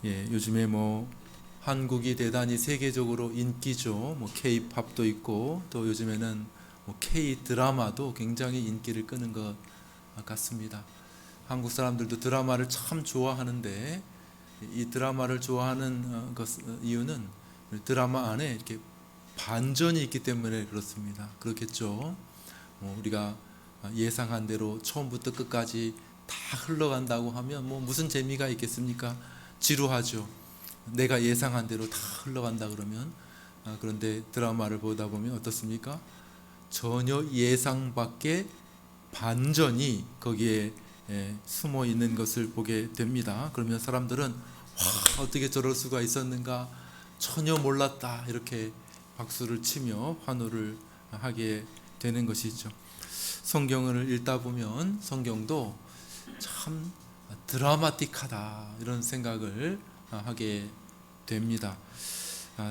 요즘에 뭐 한국이 대단히 세계적으로 인기죠. 뭐 K-팝도 있고 또 요즘에는 뭐 K 드라마도 굉장히 인기를 끄는 것 같습니다. 한국 사람들도 드라마를 참 좋아하는데 이 드라마를 좋아하는 이유는 드라마 안에 이렇게 반전이 있기 때문에 그렇습니다. 그렇겠죠. 우리가 예상한 대로 처음부터 끝까지 다 흘러간다고 하면 뭐 무슨 재미가 있겠습니까? 지루하죠. 내가 예상한 대로 다 흘러간다 그러면. 그런데 드라마를 보다 보면 어떻습니까? 전혀 예상 밖의 반전이 거기에 숨어 있는 것을 보게 됩니다. 그러면 사람들은 와, 어떻게 저럴 수가 있었는가, 전혀 몰랐다, 이렇게 박수를 치며 환호를 하게 되는 것이죠. 성경을 읽다 보면 성경도 참 드라마틱하다, 이런 생각을 하게 됩니다.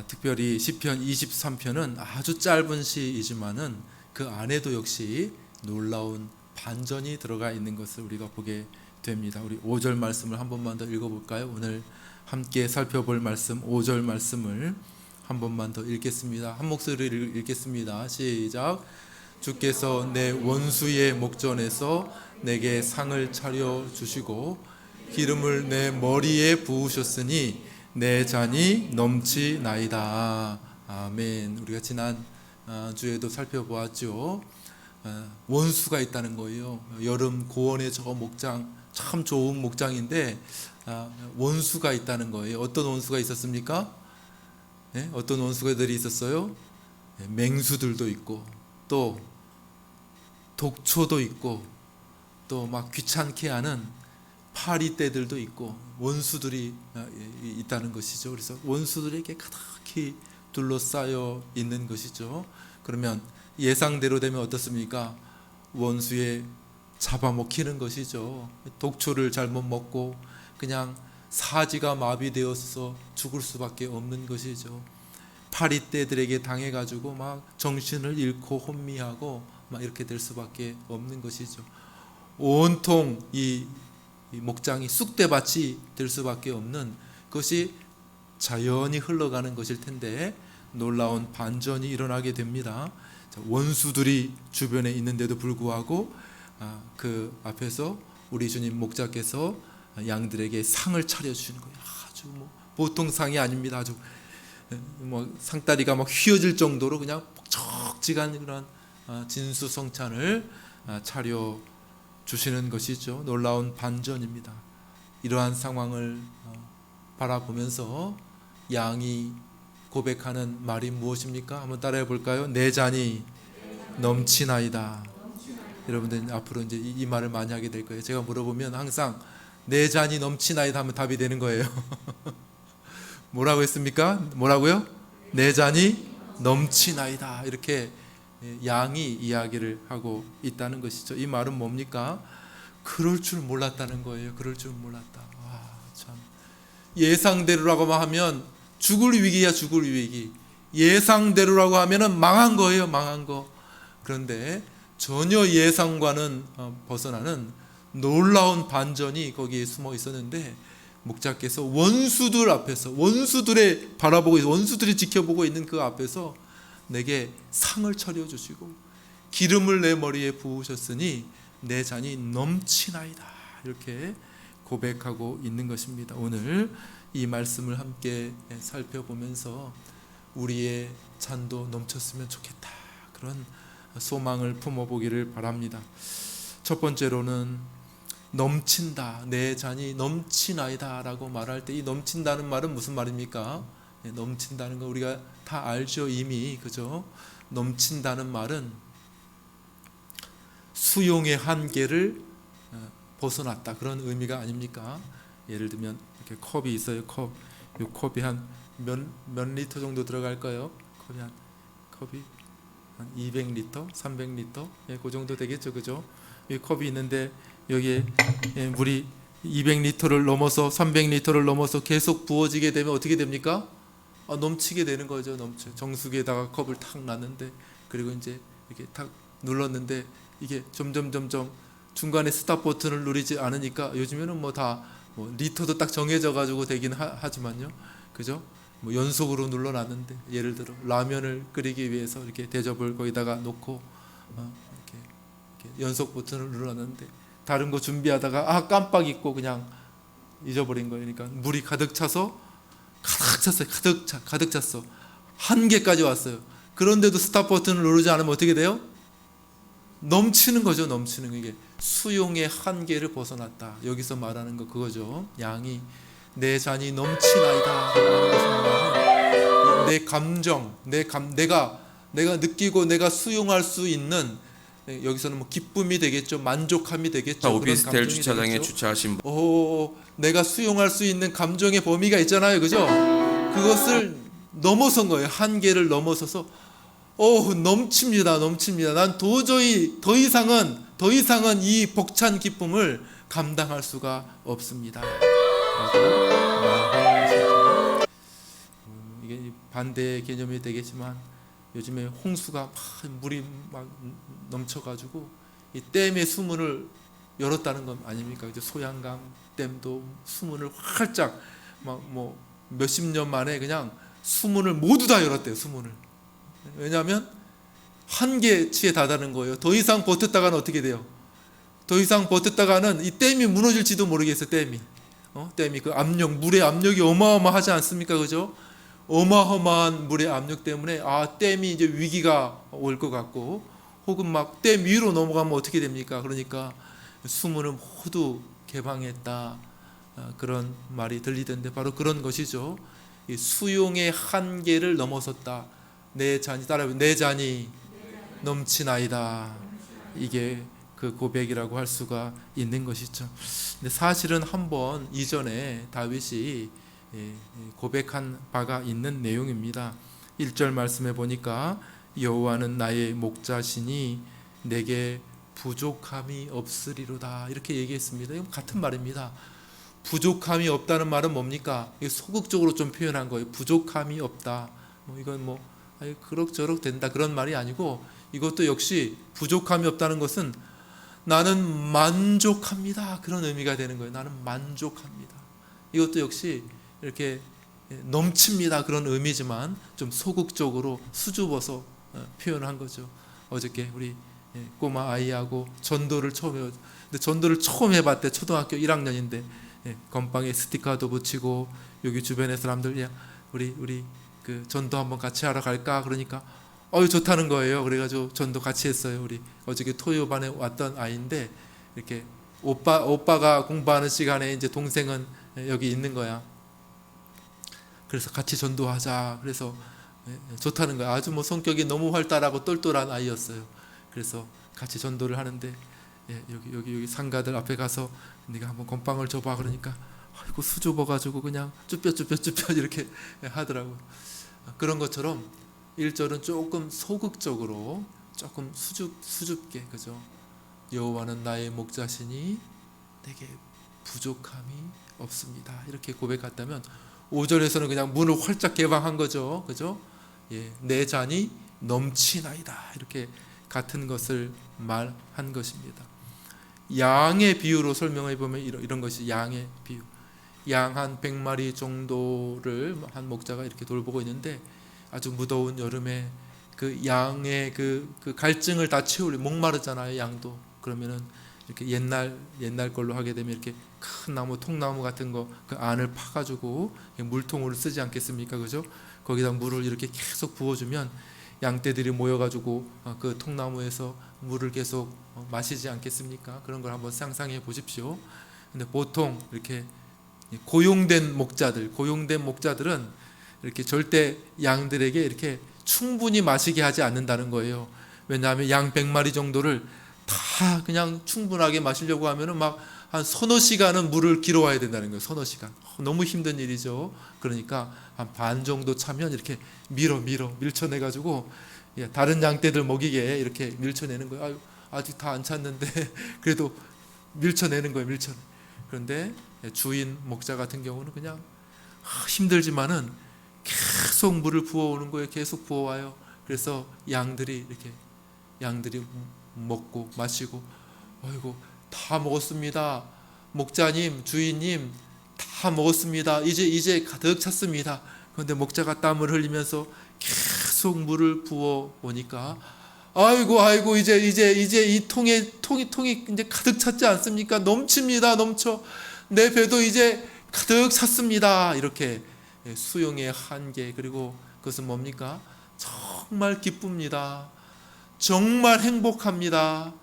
특별히 시편 23편은 아주 짧은 시이지만은 그 안에도 역시 놀라운 반전이 들어가 있는 것을 우리가 보게 됩니다. 우리 5절 말씀을 한 번만 더 읽어볼까요? 오늘 함께 살펴볼 말씀 5절 말씀을 한 번만 더 읽겠습니다. 한 목소리로 읽겠습니다. 시작. 주께서 내 원수의 목전에서 내게 상을 차려 주시고 기름을 내 머리에 부으셨으니 내 잔이 넘치나이다. 아멘. 우리가 지난 주에도 살펴보았죠. 원수가 있다는 거예요. 여름 고원의 저 목장, 참 좋은 목장인데 원수가 있다는 거예요. 어떤 원수가 있었습니까? 네? 어떤 원수들이 있었어요? 맹수들도 있고 또 독초도 있고 또 막 귀찮게 하는 파리떼들도 있고 원수들이 있다는 것이죠. 그래서 원수들에게 가득히 둘러싸여 있는 것이죠. 그러면 예상대로 되면 어떻습니까? 원수에 잡아먹히는 것이죠. 독초를 잘못 먹고 그냥 사지가 마비되어서 죽을 수밖에 없는 것이죠. 파리떼들에게 당해가지고 막 정신을 잃고 혼미하고 막 이렇게 될 수밖에 없는 것이죠. 온통 이 목장이 쑥대밭이 될 수밖에 없는 것이 자연히 흘러가는 것일 텐데 놀라운 반전이 일어나게 됩니다. 원수들이 주변에 있는데도 불구하고 그 앞에서 우리 주님 목자께서 양들에게 상을 차려주시는 거예요. 아주 뭐 보통 상이 아닙니다. 아주 뭐 상다리가 막 휘어질 정도로 그냥 퍽적지간 그런 진수성찬을 차려 주시는 것이죠. 놀라운 반전입니다. 이러한 상황을 바라보면서 양이 고백하는 말이 무엇입니까? 한번 따라해 볼까요? 내 잔이 넘치나이다. 여러분들 앞으로 이제 이 말을 많이 하게 될 거예요. 제가 물어보면 항상 내 잔이 넘치나이다 하면 답이 되는 거예요. 뭐라고 했습니까? 뭐라고요? 내 잔이 넘치나이다. 이렇게 양이 이야기를 하고 있다는 것이죠. 이 말은 뭡니까? 그럴 줄 몰랐다는 거예요. 그럴 줄 몰랐다. 와, 참. 예상대로라고 하면 죽을 위기야, 죽을 위기. 예상대로라고 하면은 망한 거예요, 망한 거. 그런데 전혀 예상과는 벗어나는 놀라운 반전이 거기에 숨어 있었는데 목자께서 원수들 앞에서 원수들의 바라보고 원수들이 지켜보고 있는 그 앞에서 내게 상을 차려주시고 기름을 내 머리에 부으셨으니 내 잔이 넘치나이다. 이렇게 고백하고 있는 것입니다. 오늘 이 말씀을 함께 살펴보면서 우리의 잔도 넘쳤으면 좋겠다, 그런 소망을 품어보기를 바랍니다. 첫 번째로는 넘친다, 내 잔이 넘치나이다 라고 말할 때 이 넘친다는 말은 무슨 말입니까? 넘친다는 거 우리가 다 알죠, 이미. 그죠? 넘친다는 말은 수용의 한계를 벗어났다, 그런 의미가 아닙니까? 예를 들면 이렇게 컵이 있어요. 이 컵이 한 몇 리터 정도 들어갈까요? 컵이 한 200리터, 300리터, 그 정도 되겠죠, 그죠? 이 컵이 있는데 여기에 물이 200리터를 넘어서 300리터를 넘어서 계속 부어지게 되면 어떻게 됩니까? 넘치게 되는 거죠. 넘쳐. 정수기에다가 컵을 탁 놨는데 그리고 이제 이렇게 탁 눌렀는데 이게 점점 중간에 스탑 버튼을 누르지 않으니까 요즘에는 뭐 다 뭐 리터도 딱 정해져 가지고 되긴 하지만요, 그죠? 뭐 연속으로 눌러놨는데 예를 들어 라면을 끓이기 위해서 이렇게 대접을 거기다가 놓고 이렇게 연속 버튼을 눌러놨는데 다른 거 준비하다가 깜빡 잊고 그냥 잊어버린 거예요. 그러니까 물이 가득 차서 가득 찼어요. 가득 찼어. 한계까지 왔어요. 그런데도 스탑 버튼을 누르지 않으면 어떻게 돼요? 넘치는 거죠. 넘치는 거. 이게 수용의 한계를 벗어났다. 여기서 말하는 거 그거죠. 양이 내 잔이 넘치나이다. 내 감정, 내가 느끼고 내가 수용할 수 있는, 여기서는 뭐 기쁨이 되겠죠, 만족함이 되겠죠. 오피스텔 주차장에 주차하신 내가 수용할 수 있는 감정의 범위가 있잖아요, 그죠? 그것을 넘어선 거예요. 한계를 넘어서서 넘칩니다. 난 도저히 더 이상은 이 벅찬 기쁨을 감당할 수가 없습니다. 이게 반대의 개념이 되겠지만 요즘에 홍수가 막 물이 막 넘쳐가지고 이 댐의 수문을 열었다는 건 아닙니까? 이제 소양강 댐도 수문을 활짝 막 뭐 몇십 년 만에 그냥 수문을 모두 다 열었대요. 수문을. 왜냐하면 한계치에 다다른 거예요. 더 이상 버텼다가는 어떻게 돼요? 더 이상 버텼다가는 이 댐이 무너질지도 모르겠어요. 댐이 그 압력, 물의 압력이 어마어마하지 않습니까? 그죠? 어마어마한 물의 압력 때문에 댐이 이제 위기가 올 것 같고, 혹은 막 댐 위로 넘어가면 어떻게 됩니까? 그러니까 수문을 모두 개방했다, 그런 말이 들리던데 바로 그런 것이죠. 이 수용의 한계를 넘어섰다. 내 잔이 넘치나이다. 이게 그 고백이라고 할 수가 있는 것이죠. 근데 사실은 한번 이전에 다윗이 고백한 바가 있는 내용입니다. 1절 말씀에 보니까 여호와는 나의 목자시니 내게 부족함이 없으리로다, 이렇게 얘기했습니다. 이건 같은 말입니다. 부족함이 없다는 말은 뭡니까? 소극적으로 좀 표현한 거예요. 부족함이 없다. 이건 그럭저럭 된다, 그런 말이 아니고, 이것도 역시 부족함이 없다는 것은 나는 만족합니다, 그런 의미가 되는 거예요. 나는 만족합니다. 이것도 역시 이렇게 넘칩니다, 그런 의미지만 좀 소극적으로 수줍어서 표현한 거죠. 어저께 우리 꼬마 아이하고 전도를 처음 해봤대. 초등학교 1학년인데 건빵에 스티커도 붙이고, 여기 주변의 사람들 우리 그 전도 한번 같이 하러 갈까? 그러니까 좋다는 거예요. 그래가지고 전도 같이 했어요. 우리 어저께 토요반에 왔던 아이인데, 이렇게 오빠가 공부하는 시간에 이제 동생은 여기 있는 거야. 그래서 같이 전도하자. 그래서 좋다는 거야. 아주 뭐 성격이 너무 활달하고 똘똘한 아이였어요. 그래서 같이 전도를 하는데, 여기 상가들 앞에 가서 네가 한번 건빵을 줘봐. 그러니까 아이고 수줍어가지고 그냥 쭈뼛 이렇게 하더라고요. 그런 것처럼 1절은 조금 소극적으로, 조금 수줍게, 그죠? 여호와는 나의 목자시니 내게 부족함이 없습니다, 이렇게 고백했다면 5절에서는 그냥 문을 활짝 개방한 거죠, 그죠? 내 잔이 넘치나이다, 이렇게 같은 것을 말한 것입니다. 양의 비유로 설명해 보면 이런 것이 양의 비유. 양 한 100마리 정도를 한 목자가 이렇게 돌보고 있는데, 아주 무더운 여름에 그 양의 그 갈증을 다 채우려, 목마르잖아요, 양도. 그러면은 이렇게 옛날 걸로 하게 되면 이렇게 큰 나무, 통나무 같은 거 그 안을 파가지고 물통으로 쓰지 않겠습니까, 그죠? 거기다 물을 이렇게 계속 부어주면 양떼들이 모여가지고 그 통나무에서 물을 계속 마시지 않겠습니까? 그런 걸 한번 상상해 보십시오. 근데 보통 이렇게 고용된 목자들은 이렇게 절대 양들에게 이렇게 충분히 마시게 하지 않는다는 거예요. 왜냐하면 양 100마리 정도를 다 그냥 충분하게 마시려고 하면은 막 한 서너 시간은 물을 길어와야 된다는 거예요. 서너 시간. 너무 힘든 일이죠. 그러니까 한 반 정도 차면 이렇게 밀쳐내 가지고 다른 양떼들 먹이게 이렇게 밀쳐내는 거예요. 아직 다 안 찼는데 그래도 밀쳐내는 거예요. 그런데 주인 목자 같은 경우는 그냥 힘들지만은 계속 물을 부어오는 거예요. 계속 부어와요. 그래서 양들이 먹고 마시고, 아이고 다 먹었습니다, 목자님, 주인님, 다 먹었습니다. 이제 가득 찼습니다. 그런데 목자가 땀을 흘리면서 계속 물을 부어 보니까 아이고 이제 이 통이 이제 가득 찼지 않습니까? 넘칩니다. 넘쳐. 내 배도 이제 가득 찼습니다. 이렇게 수용의 한계, 그리고 그것은 뭡니까? 정말 기쁩니다. 정말 행복합니다.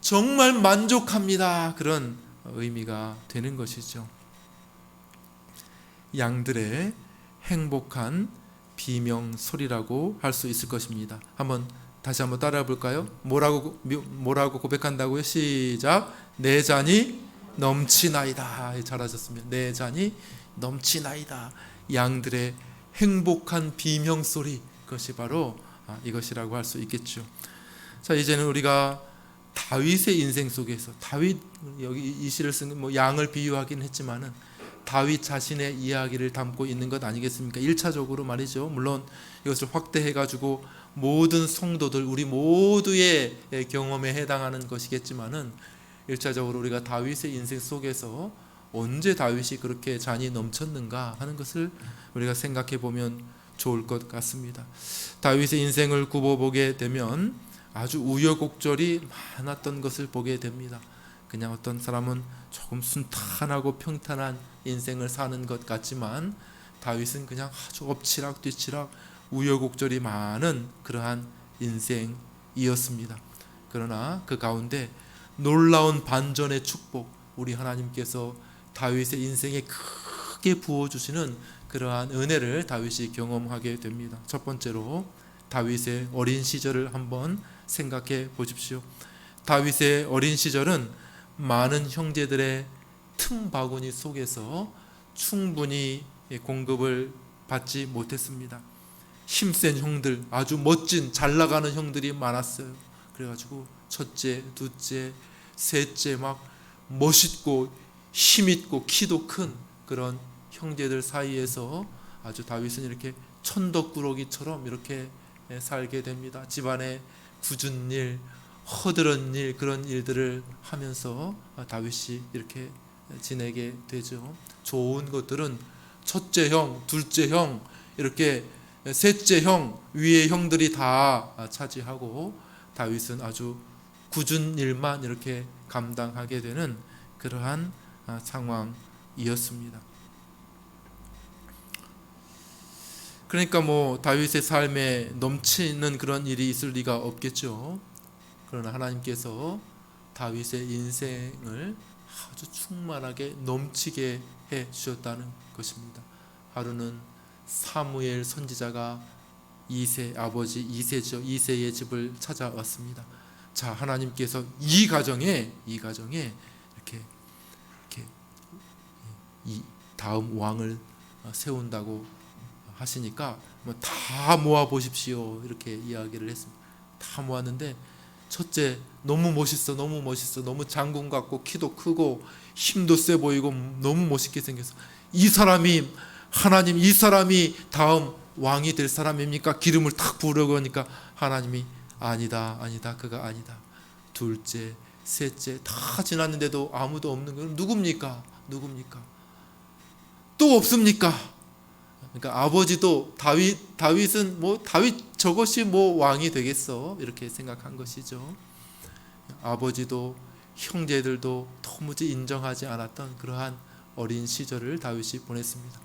정말 만족합니다. 그런 의미가 되는 것이죠. 양들의 행복한 비명 소리라고 할 수 있을 것입니다. 다시 한번 따라해 볼까요? 뭐라고 고백한다고요? 시작. 내 잔이 넘치나이다. 잘하셨습니다. 내 잔이 넘치나이다. 양들의 행복한 비명 소리, 그것이 바로 이것이라고 할 수 있겠죠. 자, 이제는 우리가 다윗의 인생 속에서, 다윗, 여기 이 시를 쓴 양을 비유하긴 했지만은 다윗 자신의 이야기를 담고 있는 것 아니겠습니까? 1차적으로 말이죠. 물론 이것을 확대해 가지고 모든 성도들, 우리 모두의 경험에 해당하는 것이겠지만은 1차적으로 우리가 다윗의 인생 속에서 언제 다윗이 그렇게 잔이 넘쳤는가 하는 것을 우리가 생각해 보면 좋을 것 같습니다. 다윗의 인생을 굽어보게 되면 아주 우여곡절이 많았던 것을 보게 됩니다. 그냥 어떤 사람은 조금 순탄하고 평탄한 인생을 사는 것 같지만 다윗은 그냥 아주 엎치락 뒤치락 우여곡절이 많은 그러한 인생이었습니다. 그러나 그 가운데 놀라운 반전의 축복, 우리 하나님께서 다윗의 인생에 크게 부어주시는 그러한 은혜를 다윗이 경험하게 됩니다. 첫 번째로 다윗의 어린 시절을 한번 생각해 보십시오. 다윗의 어린 시절은 많은 형제들의 틈바구니 속에서 충분히 공급을 받지 못했습니다. 힘센 형들, 아주 멋진 잘 나가는 형들이 많았어요. 그래가지고 첫째, 둘째, 셋째 막 멋있고 힘있고 키도 큰 그런 형제들 사이에서 아주 다윗은 이렇게 천덕꾸러기처럼 이렇게 살게 됩니다. 집안의 굳은 일, 허드렛 일, 그런 일들을 하면서 다윗이 이렇게 지내게 되죠. 좋은 것들은 첫째 형, 둘째 형, 이렇게 셋째 형, 위의 형들이 다 차지하고 다윗은 아주 굳은 일만 이렇게 감당하게 되는 그러한 상황이었습니다. 그러니까 다윗의 삶에 넘치는 그런 일이 있을 리가 없겠죠. 그러나 하나님께서 다윗의 인생을 아주 충만하게 넘치게 해 주셨다는 것입니다. 하루는 사무엘 선지자가 아버지 이새의 집을 찾아왔습니다. 자, 하나님께서 이 가정에 이렇게 이 다음 왕을 세운다고 하시니까 다 모아 보십시오, 이렇게 이야기를 했습니다. 다 모았는데 첫째, 너무 멋있어, 너무 장군 같고 키도 크고 힘도 세 보이고 너무 멋있게 생겼어. 이 사람이 다음 왕이 될 사람입니까? 기름을 탁 부으려고 하니까 하나님이 아니다, 그가 아니다. 둘째, 셋째 다 지났는데도 아무도 없는 건 누굽니까? 또 없습니까? 그러니까 아버지도 다윗은 다윗 저것이 왕이 되겠어, 이렇게 생각한 것이죠. 아버지도 형제들도 도무지 인정하지 않았던 그러한 어린 시절을 다윗이 보냈습니다.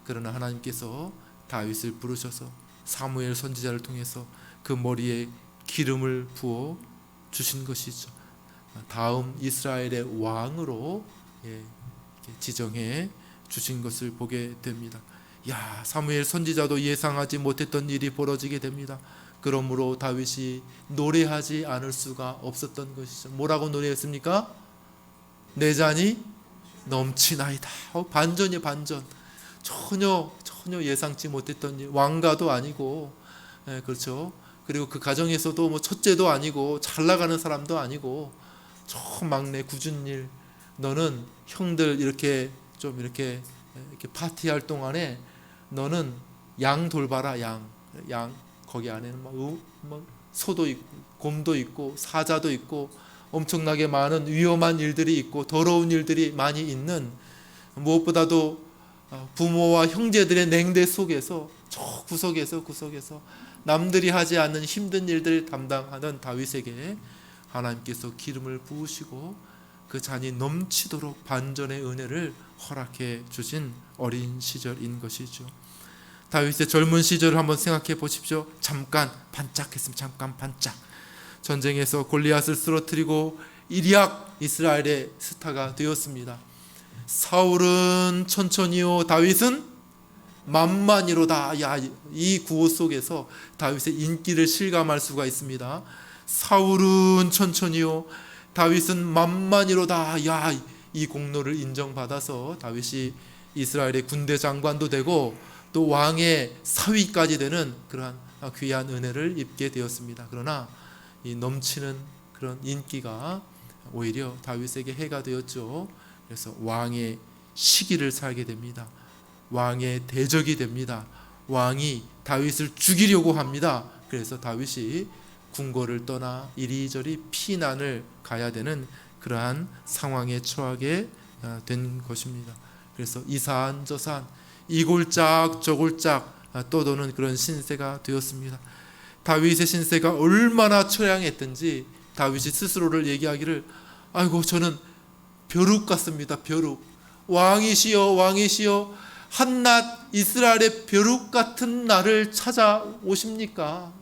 그러나 하나님께서 다윗을 부르셔서 사무엘 선지자를 통해서 그 머리에 기름을 부어 주신 것이죠. 다음 이스라엘의 왕으로 지정해 주신 것을 보게 됩니다. 사무엘 선지자도 예상하지 못했던 일이 벌어지게 됩니다. 그러므로 다윗이 노래하지 않을 수가 없었던 것이죠. 뭐라고 노래했습니까? 내 잔이 넘치나이다. 반전이 반전. 전혀 예상치 못했던 일. 왕가도 아니고, 그렇죠. 그리고 그 가정에서도 첫째도 아니고 잘 나가는 사람도 아니고 저 막내 굳은 일. 너는 형들 이렇게 파티할 동안에 너는 양 돌봐라. 양 거기 안에는 소도 있고 곰도 있고 사자도 있고 엄청나게 많은 위험한 일들이 있고 더러운 일들이 많이 있는 무엇보다도 부모와 형제들의 냉대 속에서 저 구석에서 남들이 하지 않는 힘든 일들을 담당하는 다윗에게 하나님께서 기름을 부으시고 그 잔이 넘치도록 반전의 은혜를 허락해 주신 어린 시절인 것이죠. 다윗의 젊은 시절을 한번 생각해 보십시오. 잠깐 반짝했습니다. 잠깐 반짝. 전쟁에서 골리앗을 쓰러뜨리고 일약 이스라엘의 스타가 되었습니다. 사울은 천천히요, 다윗은 만만히로다. 이 구호 속에서 다윗의 인기를 실감할 수가 있습니다. 사울은 천천히요, 다윗은 만만히로다. 이 공로를 인정받아서 다윗이 이스라엘의 군대 장관도 되고 또 왕의 사위까지 되는 그러한 귀한 은혜를 입게 되었습니다. 그러나 이 넘치는 그런 인기가 오히려 다윗에게 해가 되었죠. 그래서 왕의 시기를 살게 됩니다. 왕의 대적이 됩니다. 왕이 다윗을 죽이려고 합니다. 그래서 다윗이 궁궐을 떠나 이리저리 피난을 가야 되는 그러한 상황에 처하게 된 것입니다. 그래서 이산 저산 이골짝 저골짝 떠도는 그런 신세가 되었습니다. 다윗의 신세가 얼마나 처량했든지 다윗이 스스로를 얘기하기를 아이고 저는 벼룩 같습니다. 벼룩. 왕이시여 한낱 이스라엘의 벼룩 같은 나를 찾아오십니까?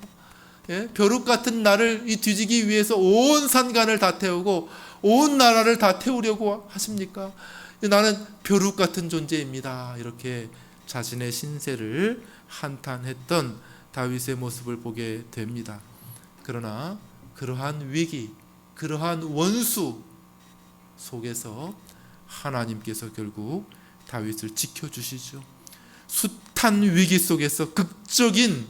예? 벼룩 같은 나를 뒤지기 위해서 온 산간을 다 태우고 온 나라를 다 태우려고 하십니까? 나는 벼룩 같은 존재입니다. 이렇게 자신의 신세를 한탄했던 다윗의 모습을 보게 됩니다. 그러나 그러한 위기, 그러한 원수 속에서 하나님께서 결국 다윗을 지켜주시죠. 숱한 위기 속에서 극적인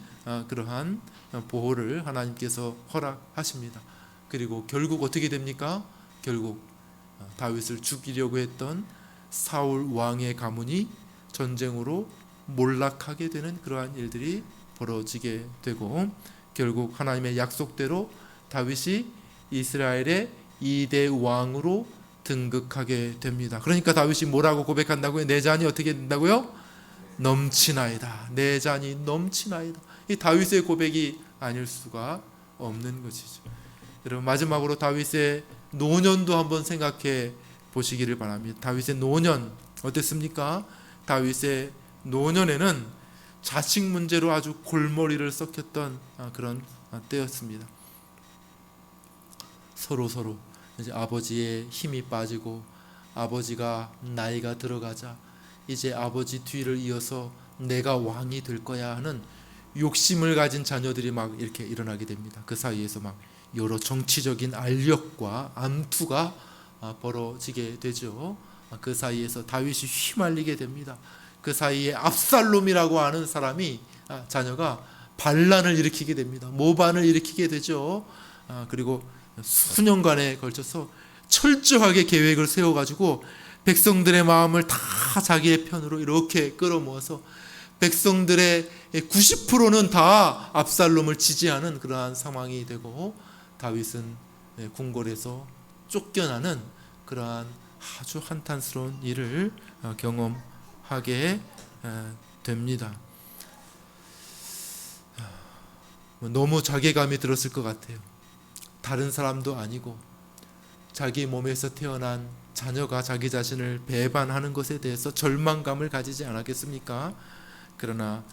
그러한 보호를 하나님께서 허락하십니다. 그리고 결국 어떻게 됩니까? 결국 다윗을 죽이려고 했던 사울 왕의 가문이 전쟁으로 몰락하게 되는 그러한 일들이 벌어지게 되고 결국 하나님의 약속대로 다윗이 이스라엘의 2대 왕으로 등극하게 됩니다. 그러니까 다윗이 뭐라고 고백한다고요? 내 잔이 어떻게 된다고요? 넘치나이다. 내 잔이 넘치나이다. 이 다윗의 고백이 아닐 수가 없는 것이죠. 여러분 마지막으로 다윗의 노년도 한번 생각해 보시기를 바랍니다. 다윗의 노년 어땠습니까? 다윗의 노년에는 자식 문제로 아주 골머리를 썩혔던 그런 때였습니다. 서로 이제 아버지의 힘이 빠지고 아버지가 나이가 들어가자 이제 아버지 뒤를 이어서 내가 왕이 될 거야 하는 욕심을 가진 자녀들이 막 이렇게 일어나게 됩니다. 그 사이에서 막 여러 정치적인 알력과 암투가 벌어지게 되죠. 그 사이에서 다윗이 휘말리게 됩니다. 그 사이에 압살롬이라고 하는 사람이 자녀가 반란을 일으키게 됩니다. 모반을 일으키게 되죠. 그리고 수년간에 걸쳐서 철저하게 계획을 세워가지고 백성들의 마음을 다 자기의 편으로 이렇게 끌어모아서 백성들의 90%는 다 압살롬을 지지하는 그러한 상황이 되고 다윗은 궁궐에서 쫓겨나는 그러한 아주 한탄스러운 일을 경험하게 됩니다. 너무 자괴감이 들었을 것 같아요. 다른 사람도 아니고 자기 몸에서 태어난 자녀가 자기 자신을 배반하는 것에 대해서 절망감을 가지지 않았겠습니까? 그러나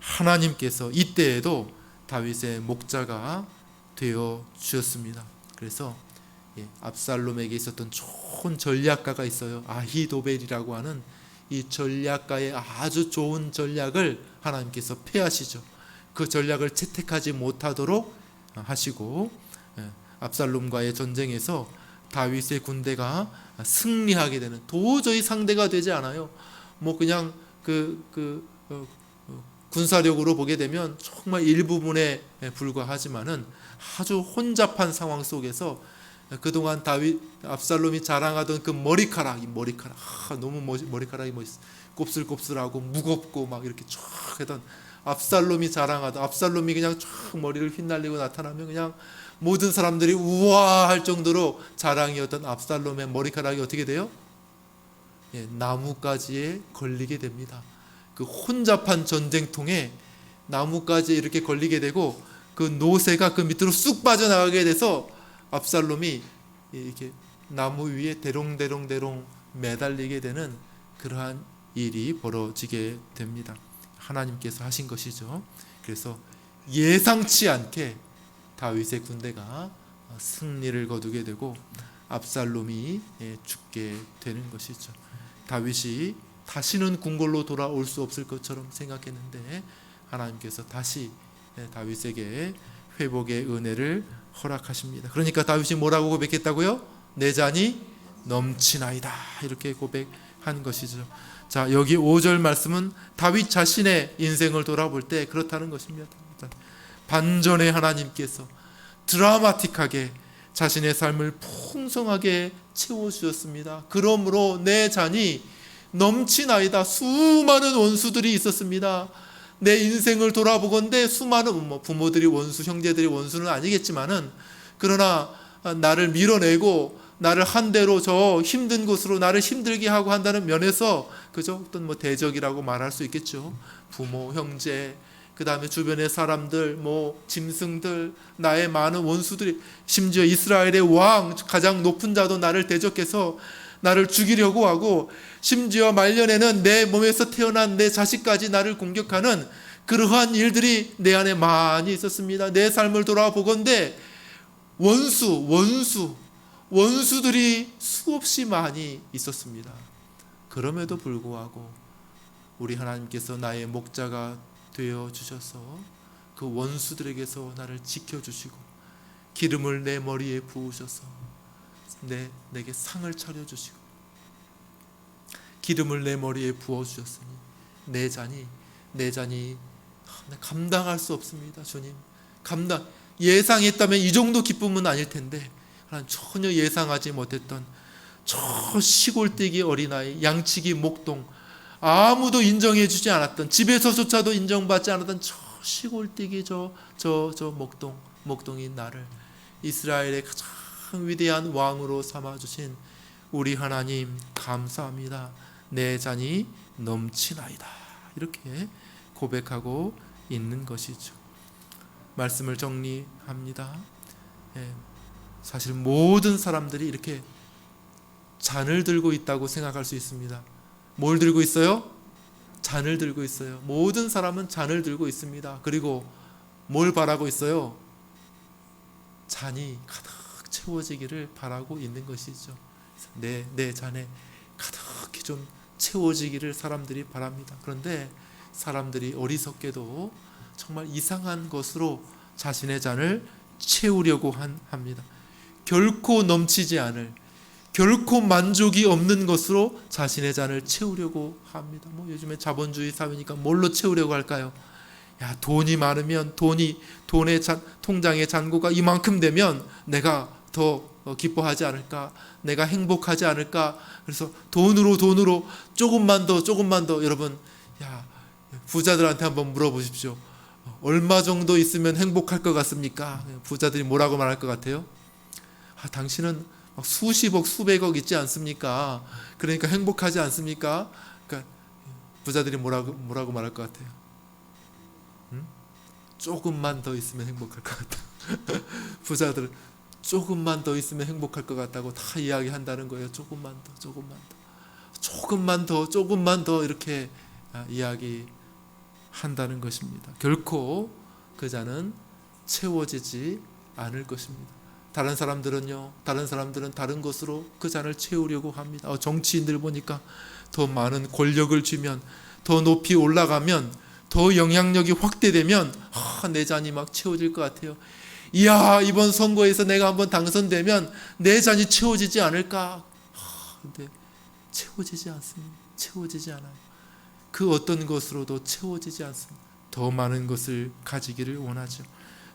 하나님께서 이때에도 다윗의 목자가 되어 주셨습니다. 그래서 압살롬에게 있었던 좋은 전략가가 있어요. 아히도벨이라고 하는 이 전략가의 아주 좋은 전략을 하나님께서 폐하시죠. 그 전략을 채택하지 못하도록 하시고 압살롬과의 전쟁에서 다윗의 군대가 승리하게 되는 도저히 상대가 되지 않아요. 뭐 그냥 군사력으로 보게 되면 정말 일부분에 불과하지만은 아주 혼잡한 상황 속에서 그동안 압살롬이 자랑하던 그 머리카락 너무 머리카락이 멋있어. 곱슬곱슬하고 무겁고 막 이렇게 쫙 하던 압살롬이 자랑하던 압살롬이 그냥 쫙 머리를 휘날리고 나타나면 그냥 모든 사람들이 우와할 정도로 자랑이었던 압살롬의 머리카락이 어떻게 돼요? 나뭇가지에 걸리게 됩니다. 그 혼잡한 전쟁통에 나뭇가지에 이렇게 걸리게 되고 그 노새가 그 밑으로 쑥 빠져나가게 돼서 압살롬이 이렇게 나무 위에 대롱대롱대롱 매달리게 되는 그러한 일이 벌어지게 됩니다. 하나님께서 하신 것이죠. 그래서 예상치 않게 다윗의 군대가 승리를 거두게 되고 압살롬이 죽게 되는 것이죠. 다윗이 다시는 궁궐로 돌아올 수 없을 것처럼 생각했는데 하나님께서 다시 다윗에게 회복의 은혜를 허락하십니다. 그러니까 다윗이 뭐라고 고백했다고요? 내 잔이 넘치나이다, 이렇게 고백한 것이죠. 자, 여기 5절 말씀은 다윗 자신의 인생을 돌아볼 때 그렇다는 것입니다. 반전의 하나님께서 드라마틱하게 자신의 삶을 풍성하게 채워주셨습니다. 그러므로 내 잔이 넘치나이다. 수많은 원수들이 있었습니다. 내 인생을 돌아보건대 수많은 부모들이 원수, 형제들이 원수는 아니겠지만은 그러나 나를 밀어내고 나를 한 대로 저 힘든 곳으로 나를 힘들게 하고 한다는 면에서 그죠? 어떤 대적이라고 말할 수 있겠죠. 부모, 형제, 그 다음에 주변의 사람들, 짐승들, 나의 많은 원수들이, 심지어 이스라엘의 왕, 가장 높은 자도 나를 대적해서 나를 죽이려고 하고, 심지어 말년에는 내 몸에서 태어난 내 자식까지 나를 공격하는 그러한 일들이 내 안에 많이 있었습니다. 내 삶을 돌아보건대 원수들이 수없이 많이 있었습니다. 그럼에도 불구하고 우리 하나님께서 나의 목자가 되어 주셔서 그 원수들에게서 나를 지켜주시고 기름을 내 머리에 부으셔서 내게 상을 차려주시고 기름을 내 머리에 부어주셨으니 내 잔이 감당할 수 없습니다. 주님, 예상했다면 이 정도 기쁨은 아닐 텐데 전혀 예상하지 못했던 저 시골떼기 어린아이, 양치기 목동, 아무도 인정해 주지 않았던, 집에서조차도 인정받지 않았던 저 시골떼기 저 목동인 나를 이스라엘의 가장 위대한 왕으로 삼아주신 우리 하나님 감사합니다. 내 잔이 넘치나이다, 이렇게 고백하고 있는 것이죠. 말씀을 정리합니다. 사실 모든 사람들이 이렇게 잔을 들고 있다고 생각할 수 있습니다. 뭘 들고 있어요? 잔을 들고 있어요. 모든 사람은 잔을 들고 있습니다. 그리고 뭘 바라고 있어요? 잔이 가득 채워지기를 바라고 있는 것이죠. 내 잔에 가득히 좀 채워지기를 사람들이 바랍니다. 그런데 사람들이 어리석게도 정말 이상한 것으로 자신의 잔을 채우려고 합니다. 결코 넘치지 않을, 결코 만족이 없는 것으로 자신의 잔을 채우려고 합니다. 요즘에 자본주의 사회니까 뭘로 채우려고 할까요? 돈이 많으면 돈의 통장의 잔고가 이만큼 되면 내가 더 기뻐하지 않을까, 내가 행복하지 않을까. 그래서 돈으로 조금만 더. 여러분, 부자들한테 한번 물어보십시오. 얼마 정도 있으면 행복할 것 같습니까? 부자들이 뭐라고 말할 것 같아요? 당신은 막 수십억, 수백억 있지 않습니까? 그러니까 행복하지 않습니까? 그러니까 부자들이 뭐라고 말할 것 같아요? 조금만 더 있으면 행복할 것 같다. 부자들은 조금만 더 있으면 행복할 것 같다고 다 이야기한다는 거예요. 조금만 더 이렇게 이야기한다는 것입니다. 결코 그 잔은 채워지지 않을 것입니다. 다른 사람들은 다른 것으로 그 잔을 채우려고 합니다. 정치인들 보니까 더 많은 권력을 쥐면, 더 높이 올라가면, 더 영향력이 확대되면 내 잔이 막 채워질 것 같아요. 이야, 이번 선거에서 내가 한번 당선되면 내 잔이 채워지지 않을까. 근데 채워지지 않습니다. 채워지지 않아요. 그 어떤 것으로도 채워지지 않습니다. 더 많은 것을 가지기를 원하죠.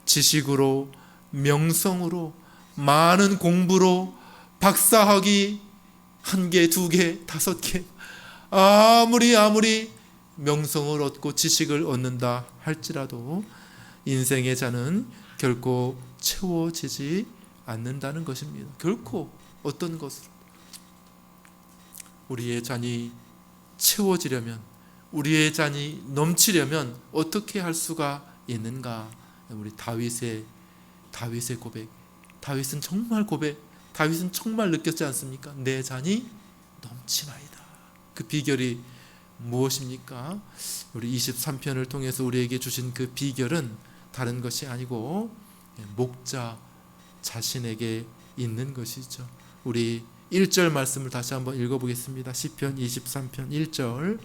지식으로, 명성으로, 많은 공부로, 박사학위 1개, 2개, 5개, 아무리 명성을 얻고 지식을 얻는다 할지라도 인생의 잔은 결코 채워지지 않는다는 것입니다. 결코 어떤 것으로. 우리의 잔이 채워지려면, 우리의 잔이 넘치려면 어떻게 할 수가 있는가? 우리 다윗의 고백. 다윗은 정말 느꼈지 않습니까? 내 잔이 넘치나이다. 그 비결이 무엇입니까? 우리 23편을 통해서 우리에게 주신 그 비결은 다른 것이 아니고 목자 자신에게 있는 것이죠. 우리 1절 말씀을 다시 한번 읽어보겠습니다. 시편 23편 1절.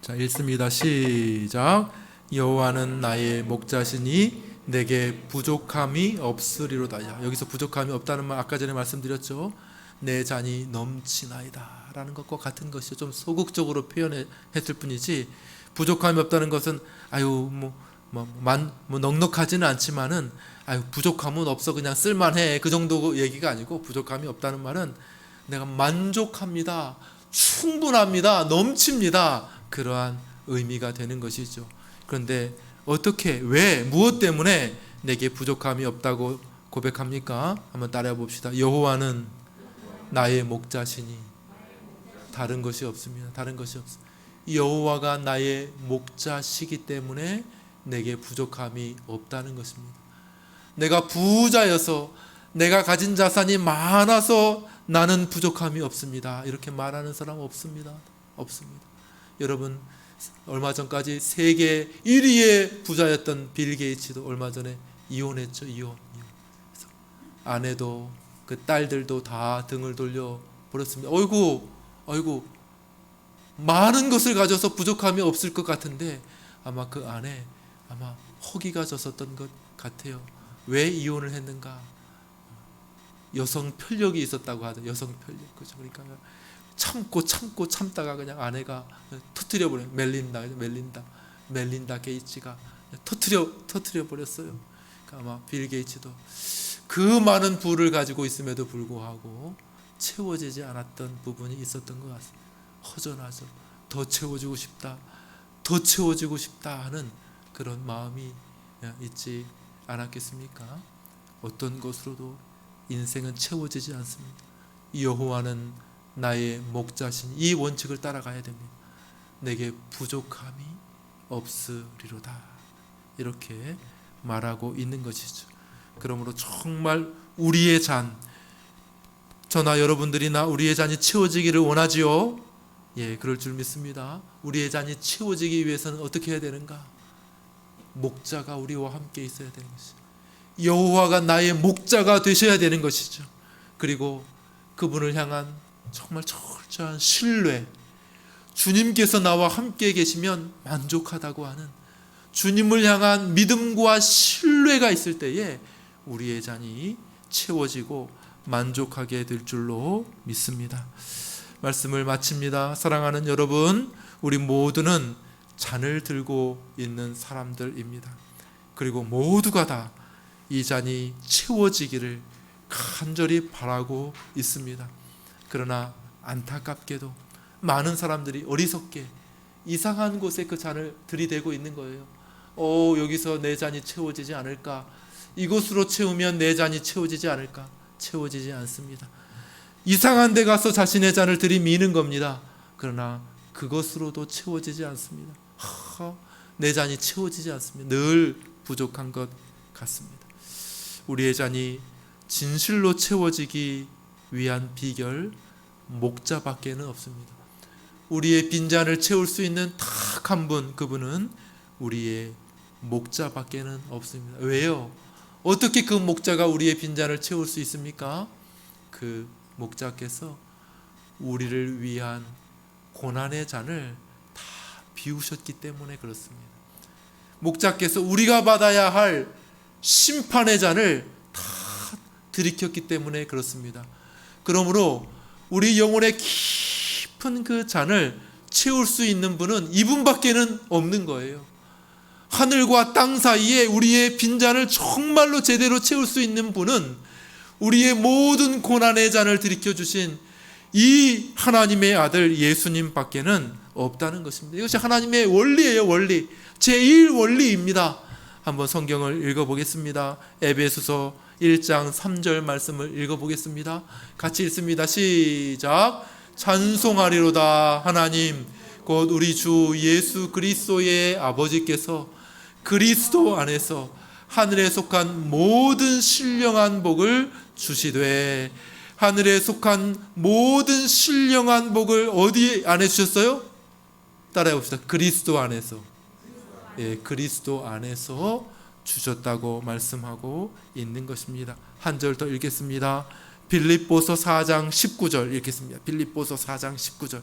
자, 읽습니다. 시작. 여호와는 나의 목자시니 내게 부족함이 없으리로다. 여기서 부족함이 없다는 말 아까 전에 말씀드렸죠. 내 잔이 넘치나이다 라는 것과 같은 것이죠. 좀 소극적으로 표현했을 뿐이지, 부족함이 없다는 것은 넉넉하지는 않지만은 부족함은 없어, 그냥 쓸만해, 그 정도 얘기가 아니고, 부족함이 없다는 말은 내가 만족합니다, 충분합니다, 넘칩니다, 그러한 의미가 되는 것이죠. 그런데 어떻게, 왜, 무엇 때문에 내게 부족함이 없다고 고백합니까? 한번 따라해 봅시다. 여호와는 나의 목자시니 다른 것이 없습니다. 다른 것이 없습니다. 여호와가 나의 목자시기 때문에 내게 부족함이 없다는 것입니다. 내가 부자여서, 내가 가진 자산이 많아서 나는 부족함이 없습니다, 이렇게 말하는 사람 없습니다. 여러분, 얼마 전까지 세계 1위의 부자였던 빌 게이츠도 얼마 전에 이혼했죠. 이혼. 아내도 그 딸들도 다 등을 돌려 버렸습니다. 어이구, 많은 것을 가져서 부족함이 없을 것 같은데 아마 그 안에 허기가 졌었던 것 같아요. 왜 이혼을 했는가? 여성 편력이 있었다고 하죠. 여성 편력. 그죠? 그러니까 참다가 그냥 아내가 터뜨려 버려요. 멜린다 게이츠가 터뜨려 버렸어요. 그러니까 아마 빌 게이츠도 그 많은 부를 가지고 있음에도 불구하고 채워지지 않았던 부분이 있었던 것 같습니다. 허전하죠. 더 채워주고 싶다 하는 그런 마음이 있지 않았겠습니까? 어떤 것으로도 인생은 채워지지 않습니다. 여호와는 나의 목자신, 이 원칙을 따라가야 됩니다. 내게 부족함이 없으리로다, 이렇게 말하고 있는 것이죠. 그러므로 정말 우리의 잔, 저나 여러분들이나 우리의 잔이 채워지기를 원하지요. 예, 그럴 줄 믿습니다. 우리의 잔이 채워지기 위해서는 어떻게 해야 되는가? 목자가 우리와 함께 있어야 되는 것이죠. 여호와가 나의 목자가 되셔야 되는 것이죠. 그리고 그분을 향한 정말 철저한 신뢰, 주님께서 나와 함께 계시면 만족하다고 하는 주님을 향한 믿음과 신뢰가 있을 때에 우리의 잔이 채워지고 만족하게 될 줄로 믿습니다. 말씀을 마칩니다. 사랑하는 여러분, 우리 모두는 잔을 들고 있는 사람들입니다. 그리고 모두가 다 이 잔이 채워지기를 간절히 바라고 있습니다. 그러나 안타깝게도 많은 사람들이 어리석게 이상한 곳에 그 잔을 들이대고 있는 거예요. 여기서 내 잔이 채워지지 않을까? 이곳으로 채우면 내 잔이 채워지지 않을까? 채워지지 않습니다. 이상한 데 가서 자신의 잔을 들이미는 겁니다. 그러나 그것으로도 채워지지 않습니다. 내 잔이 채워지지 않습니다. 늘 부족한 것 같습니다. 우리의 잔이 진실로 채워지기 위한 비결, 목자밖에는 없습니다. 우리의 빈잔을 채울 수 있는 딱 한 분, 그분은 우리의 목자밖에는 없습니다. 왜요? 어떻게 그 목자가 우리의 빈잔을 채울 수 있습니까? 그 목자께서 우리를 위한 고난의 잔을 다 비우셨기 때문에 그렇습니다. 목자께서 우리가 받아야 할 심판의 잔을 다 들이켰기 때문에 그렇습니다. 그러므로 우리 영혼의 깊은 그 잔을 채울 수 있는 분은 이분밖에는 없는 거예요. 하늘과 땅 사이에 우리의 빈잔을 정말로 제대로 채울 수 있는 분은 우리의 모든 고난의 잔을 들이켜 주신 이 하나님의 아들 예수님밖에는 없다는 것입니다. 이것이 하나님의 원리예요. 원리, 제1 원리입니다. 한번 성경을 읽어보겠습니다. 에베소서 1장 3절 말씀을 읽어보겠습니다. 같이 읽습니다. 시작. 찬송하리로다. 하나님 곧 우리 주 예수 그리스도의 아버지께서 그리스도 안에서 하늘에 속한 모든 신령한 복을 주시되, 하늘에 속한 모든 신령한 복을 어디 안에 주셨어요? 따라해 봅시다. 그리스도 안에서. 예, 그리스도 안에서 주셨다고 말씀하고 있는 것입니다. 한 절 더 읽겠습니다. 빌립보서 4장 19절 읽겠습니다. 빌립보서 4장 19절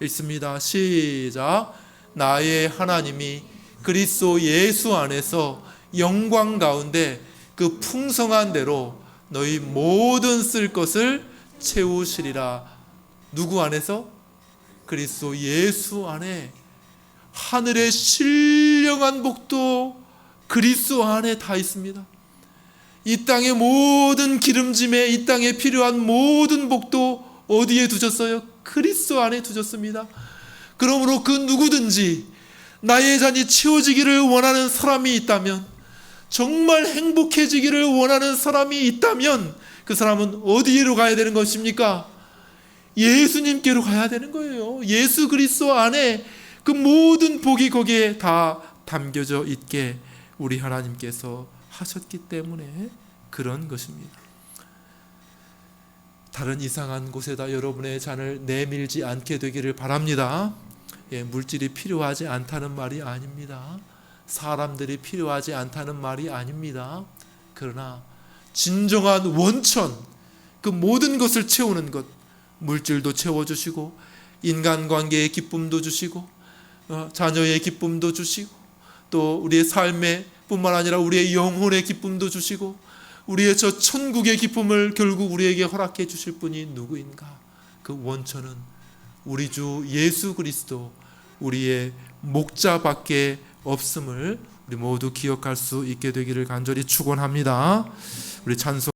읽습니다. 시작. 나의 하나님이 그리스도 예수 안에서 영광 가운데 그 풍성한 대로 너희 모든 쓸 것을 채우시리라. 누구 안에서? 그리스도 예수 안에. 하늘의 신령한 복도 그리스도 안에 다 있습니다. 이 땅의 모든 기름짐에, 이 땅에 필요한 모든 복도 어디에 두셨어요? 그리스도 안에 두셨습니다. 그러므로 그 누구든지 나의 잔이 채워지기를 원하는 사람이 있다면, 정말 행복해지기를 원하는 사람이 있다면 그 사람은 어디로 가야 되는 것입니까? 예수님께로 가야 되는 거예요. 예수 그리스도 안에 그 모든 복이 거기에 다 담겨져 있게 우리 하나님께서 하셨기 때문에 그런 것입니다. 다른 이상한 곳에다 여러분의 잔을 내밀지 않게 되기를 바랍니다. 예, 물질이 필요하지 않다는 말이 아닙니다. 사람들이 필요하지 않다는 말이 아닙니다. 그러나 진정한 원천, 그 모든 것을 채우는 것, 물질도 채워주시고 인간관계의 기쁨도 주시고 자녀의 기쁨도 주시고 또 우리의 삶의 뿐만 아니라 우리의 영혼의 기쁨도 주시고 우리의 저 천국의 기쁨을 결국 우리에게 허락해 주실 분이 누구인가? 그 원천은 우리 주 예수 그리스도, 우리의 목자밖에 없음을 우리 모두 기억할 수 있게 되기를 간절히 축원합니다. 우리 찬송